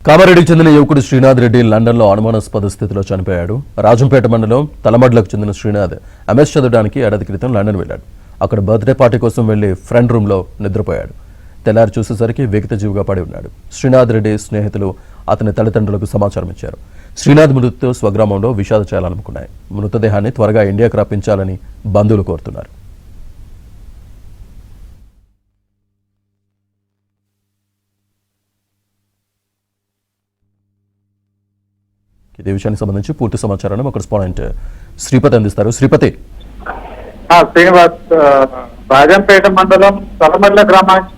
కామారెడ్డికి చెందిన యువకుడు శ్రీనాథ్ రెడ్డి లండన్లో అనుమానాస్పద స్థితిలో చనిపోయాడు. రాజంపేట మండలం తలమడ్లకు చెందిన శ్రీనాథ్ ఎంఎస్ చదవడానికి ఏడాది క్రితం లండన్ వెళ్లాడు. అక్కడ బర్త్డే పార్టీ కోసం వెళ్లి ఫ్రెండ్ రూమ్లో నిద్రపోయాడు. తెల్లారి చూసేసరికి జీవిగా పడి ఉన్నాడు. శ్రీనాథ్ రెడ్డి స్నేహితులు అతని తల్లిదండ్రులకు సమాచారం ఇచ్చారు. శ్రీనాథ్ మృతితో స్వగ్రామంలో విషాద ఛాయలనుకున్నాయి. మృతదేహాన్ని త్వరగా ఇండియాకు రప్పించాలని బంధువులు కోరుతున్నారు. ఇదే విషయానికి సంబంధించి పూర్తి సమాచారాన్ని ఒక రెస్పాండెంట్ శ్రీపతి అందిస్తారు. శ్రీపతి. శ్రీనివాస్, రాజంపేట మండలం తలమడ్ల గ్రామానికి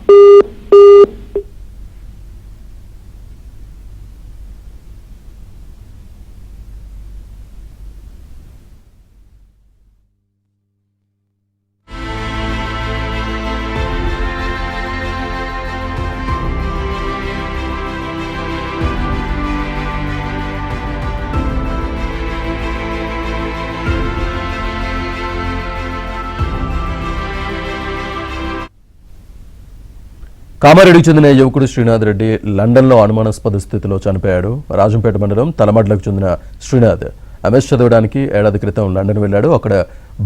కామారెడ్డికి చెందిన యువకుడు శ్రీనాథ్ రెడ్డి లండన్లో అనుమానాస్పద స్థితిలో చనిపోయాడు. రాజంపేట మండలం తలమడ్లకు చెందిన శ్రీనాథ్ ఎంఎస్ చదవడానికి ఏడాది క్రితం లండన్ వెళ్లాడు. అక్కడ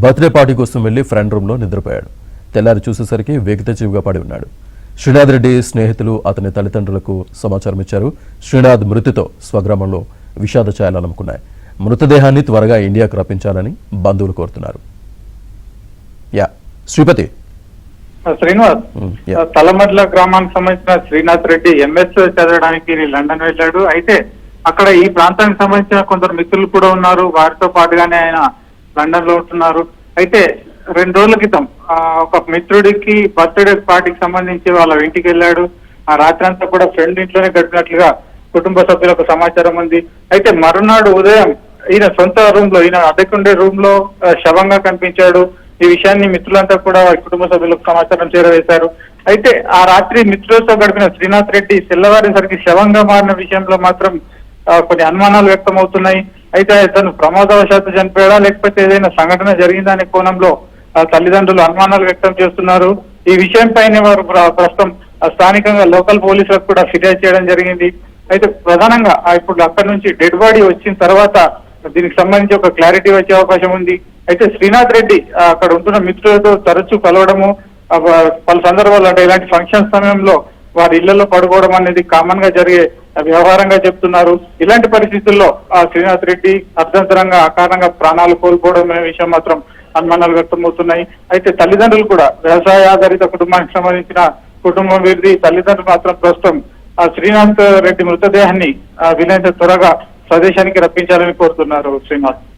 బర్త్డే పార్టీ కోసం వెళ్లి ఫ్రెండ్ రూమ్లో నిద్రపోయాడు. తెల్లారి చూసేసరికి జీవిగా పడి ఉన్నాడు. శ్రీనాథ్ రెడ్డి స్నేహితులు అతని తల్లిదండ్రులకు సమాచారం ఇచ్చారు. శ్రీనాథ్ మృతితో స్వగ్రామంలో విషాద ఛాయలనుకున్నాయి. మృతదేహాన్ని త్వరగా ఇండియాకు రప్పించాలని బంధువులు కోరుతున్నారు. శ్రీపతి. శ్రీనివాస్, తలమడ్ల గ్రామానికి సంబంధించిన శ్రీనాథ్ రెడ్డి ఎంఎస్ చదవడానికి లండన్ వెళ్ళాడు. అయితే అక్కడ ఈ ప్రాంతానికి సంబంధించిన కొందరు మిత్రులు కూడా ఉన్నారు. వారితో పాటుగానే ఆయన లండన్ లో ఉంటున్నారు. అయితే 2 రోజుల క్రితం ఒక మిత్రుడికి బర్త్డే పార్టీకి సంబంధించి వాళ్ళ ఇంటికి వెళ్ళాడు. ఆ రాత్రి అంతా కూడా ఫ్రెండ్ ఇంట్లోనే గడిపినట్లుగా కుటుంబ సభ్యులకు సమాచారం ఉంది. అయితే మరునాడు ఉదయం ఈయన సొంత రూమ్ లో, ఈయన అద్దెకుండే రూమ్ లో శవంగా కనిపించాడు. ఈ విషయాన్ని మిత్రులంతా కూడా వారి కుటుంబ సభ్యులకు సమాచారం చేరవేశారు. అయితే ఆ రాత్రి మిత్రులతో గడిపిన శ్రీనాథ్ రెడ్డి తెల్లవారేసరికి శవంగా మారిన విషయంలో మాత్రం కొన్ని అనుమానాలు వ్యక్తమవుతున్నాయి. అయితే తను ప్రమాదవశాత్తు చనిపోయాడా లేకపోతే ఏదైనా సంఘటన జరిగిందా అనే కోణంలో తల్లిదండ్రులు అనుమానాలు వ్యక్తం చేస్తున్నారు. ఈ విషయంపైనే వారు ప్రస్తుతం స్థానికంగా లోకల్ పోలీసులకు కూడా ఫిర్యాదు చేయడం జరిగింది. అయితే ప్రధానంగా ఇప్పుడు అక్కడి నుంచి డెడ్ బాడీ వచ్చిన తర్వాత దీనికి సంబంధించి ఒక క్లారిటీ వచ్చే అవకాశం ఉంది. అయితే శ్రీనాథ్ రెడ్డి అక్కడ ఉంటున్న మిత్రులతో తరచూ కలవడము, పలు సందర్భాలు అంటే ఇలాంటి ఫంక్షన్ సమయంలో వారి ఇళ్లలో పడుకోవడం అనేది కామన్ గా జరిగే వ్యవహారంగా చెప్తున్నారు. ఇలాంటి పరిస్థితుల్లో శ్రీనాథ్ రెడ్డి అర్ధంతరంగా అకారణంగా ప్రాణాలు కోల్పోవడం అనే విషయం మాత్రం అనుమానాలు వ్యక్తమవుతున్నాయి. అయితే తల్లిదండ్రులు కూడా వ్యవసాయ ఆధారిత కుటుంబానికి సంబంధించిన కుటుంబం వీరిది. తల్లిదండ్రులు మాత్రం ప్రస్తుతం శ్రీనాథ్ రెడ్డి మృతదేహాన్ని వీలైనంత త్వరగా స్వదేశానికి రప్పించాలని కోరుతున్నారు. శ్రీనివాస్.